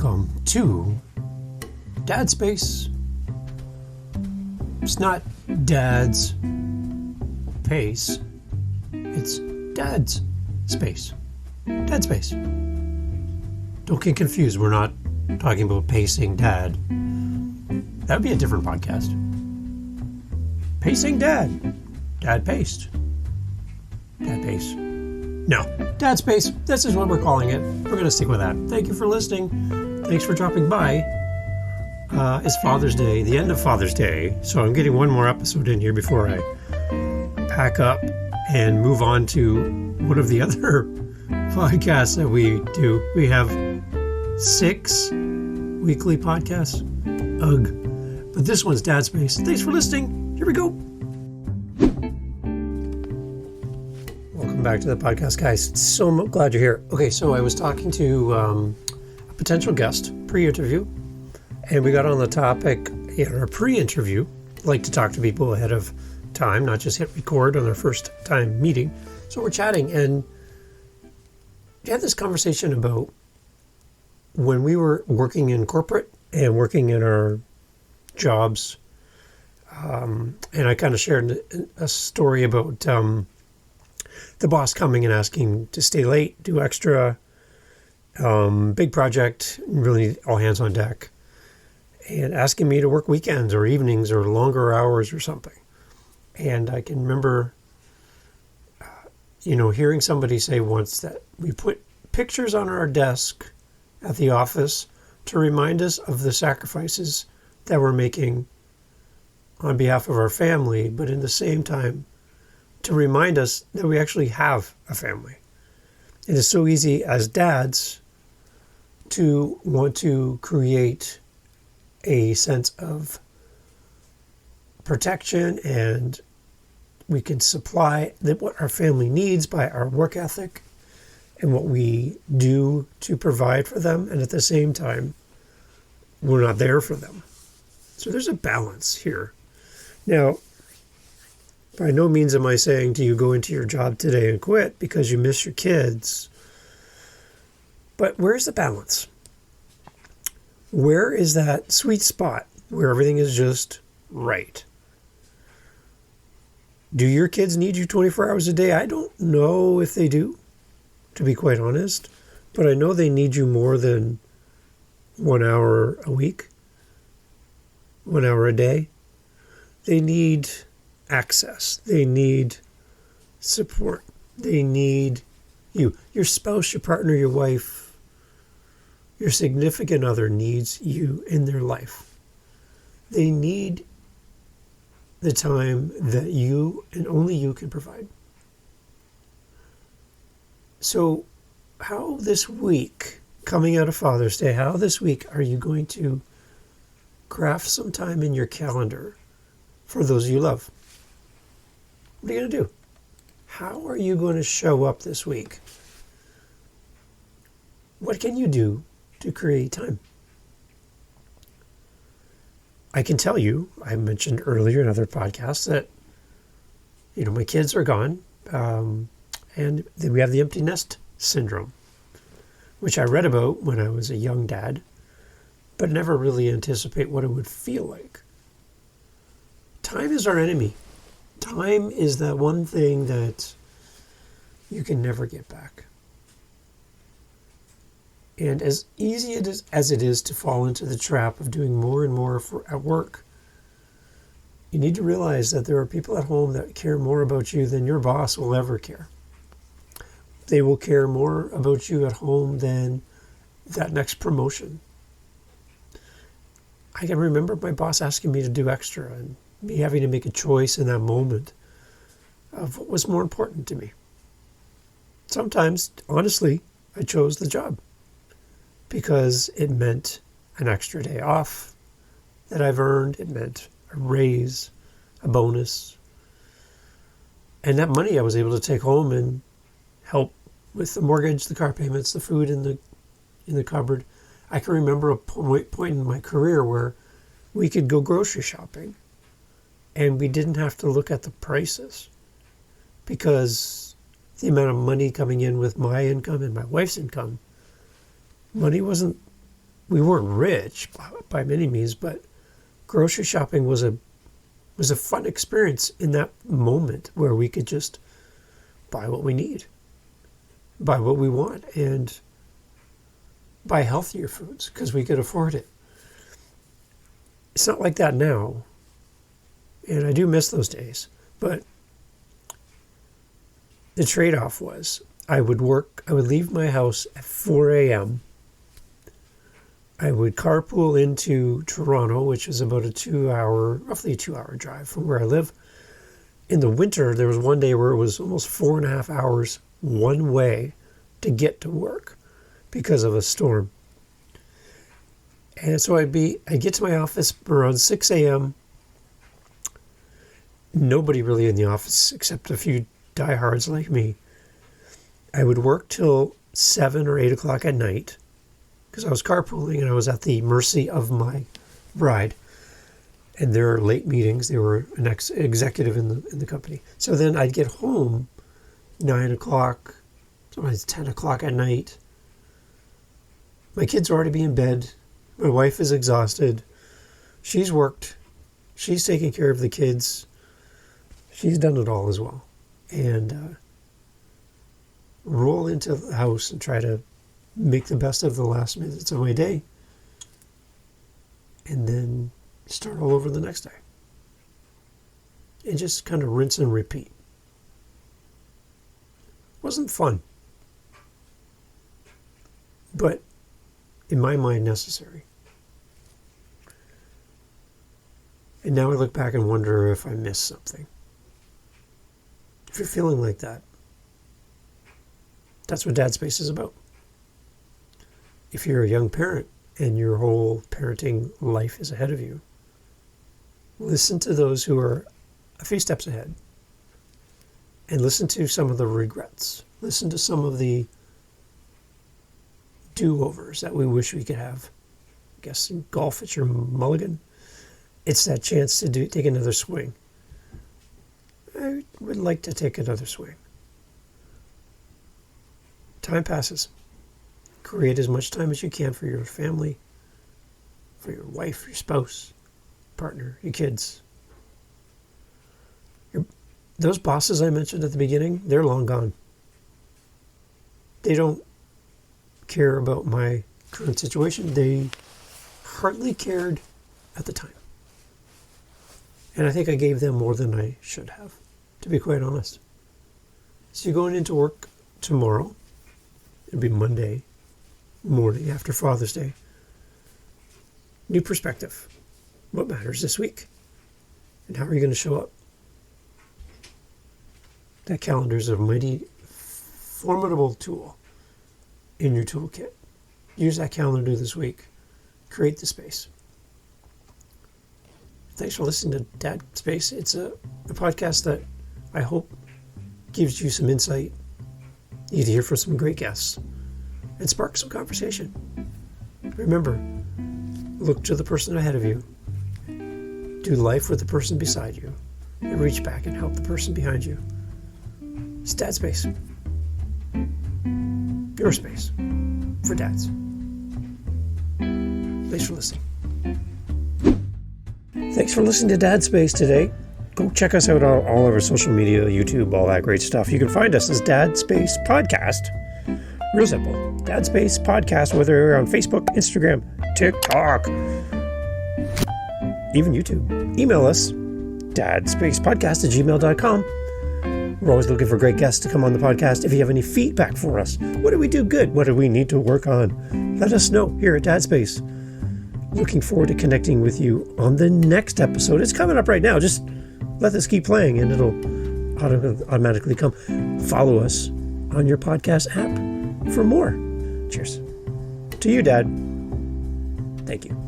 Welcome to Dad Space. It's not Dad's pace, it's Dad's space. Dad Space. Don't get confused, we're not talking about pacing Dad. That would be a different podcast. Pacing Dad. Dad paced. Dad pace. No, Dad Space. This is what we're calling it. We're going to stick with that. Thank you for listening. Thanks for dropping by. It's Father's Day, the end of Father's Day. So I'm getting one more episode in here before I pack up and move on to one of the other podcasts that we do. We have 6 weekly podcasts. Ugh. But this one's Dad Space. Thanks for listening. Here we go. Welcome back to the podcast, guys. So glad you're here. Okay, so I was talking to a potential guest, pre-interview, and we got on the topic in our pre-interview. I like to talk to people ahead of time, not just hit record on our first time meeting. So we're chatting, and we had this conversation about when we were working in corporate and working in our jobs, and I kind of shared a story about the boss coming and asking to stay late, do extra, big project, really all hands on deck, and asking me to work weekends or evenings or longer hours or something. And I can remember, hearing somebody say once that we put pictures on our desk at the office to remind us of the sacrifices that we're making on behalf of our family, but in the same time, to remind us that we actually have a family. It is so easy as dads to want to create a sense of protection, and we can supply what our family needs by our work ethic and what we do to provide for them, and at the same time, we're not there for them. So there's a balance here. Now, by no means am I saying to you go into your job today and quit because you miss your kids. But where's the balance? Where is that sweet spot where everything is just right? Do your kids need you 24 hours a day? I don't know if they do, to be quite honest. But I know they need you more than 1 hour a week, 1 hour a day. They need access. They need support. They need you. Your spouse, your partner, your wife, your significant other needs you in their life. They need the time that you and only you can provide. So how this week, coming out of Father's Day, how this week are you going to craft some time in your calendar for those you love? What are you going to do? How are you going to show up this week? What can you do to create time? I can tell you, I mentioned earlier in other podcasts that, my kids are gone, and we have the empty nest syndrome, which I read about when I was a young dad, but never really anticipate what it would feel like. Time is our enemy. Time is that one thing that you can never get back. And as easy as it is to fall into the trap of doing more and more at work, you need to realize that there are people at home that care more about you than your boss will ever care. They will care more about you at home than that next promotion. I can remember my boss asking me to do extra and me having to make a choice in that moment of what was more important to me. Sometimes, honestly, I chose the job because it meant an extra day off that I've earned. It meant a raise, a bonus. And that money I was able to take home and help with the mortgage, the car payments, the food in the cupboard. I can remember a point in my career where we could go grocery shopping and we didn't have to look at the prices because the amount of money coming in with my income and my wife's income, money wasn't we weren't rich by many means, but grocery shopping was a fun experience in that moment where we could just buy what we need, buy what we want, and buy healthier foods because we could afford it. It's not like that now, and I do miss those days, but the trade-off was I would leave my house at 4 a.m. I would carpool into Toronto, which is about roughly a 2-hour drive from where I live. In the winter, there was one day where it was almost 4.5 hours one way to get to work because of a storm. And so I'd get to my office around 6 a.m. Nobody really in the office except a few diehards like me. I would work till 7 or 8 o'clock at night because I was carpooling and I was at the mercy of my bride. And there are late meetings. They were an executive in the company. So then I'd get home 9 o'clock, sometimes 10 o'clock at night. My kids are already be in bed. My wife is exhausted. She's worked. She's taking care of the kids. She's done it all as well. And roll into the house and try to make the best of the last minutes of my day. And then start all over the next day. And just kind of rinse and repeat. Wasn't fun. But in my mind, necessary. And now I look back and wonder if I missed something. If you're feeling like that, that's what Dad Space is about. If you're a young parent and your whole parenting life is ahead of you, listen to those who are a few steps ahead. And listen to some of the regrets. Listen to some of the do-overs that we wish we could have. I guess in golf, it's your mulligan. It's that chance to take another swing. I would like to take another swing. Time passes. Create as much time as you can for your family, for your wife, your spouse, partner, your kids. Those bosses I mentioned at the beginning, they're long gone. They don't care about my current situation. They hardly cared at the time. And I think I gave them more than I should have, to be quite honest. So you're going into work tomorrow. It'll be Monday morning after Father's Day. New perspective. What matters this week? And how are you going to show up? That calendar is a mighty formidable tool in your toolkit. Use that calendar this week. Create the space. Thanks for listening to Dad Space. It's a podcast that I hope gives you some insight. You get to hear from some great guests and spark some conversation. Remember, look to the person ahead of you. Do life with the person beside you. And reach back and help the person behind you. It's Dad Space. Your space for dads. Thanks for listening. Thanks for listening to Dad Space today. Go check us out on all of our social media, YouTube, all that great stuff. You can find us as Dad Space Podcast. Real simple. Dad Space Podcast, whether you're on Facebook, Instagram, TikTok, even YouTube. Email us, dadspacepodcast@gmail.com. We're always looking for great guests to come on the podcast. If you have any feedback for us, what did we do good? What do we need to work on? Let us know here at Dad Space. Looking forward to connecting with you on the next episode. It's coming up right now. Just let this keep playing and it'll automatically come. Follow us on your podcast app for more. Cheers. To you, Dad. Thank you.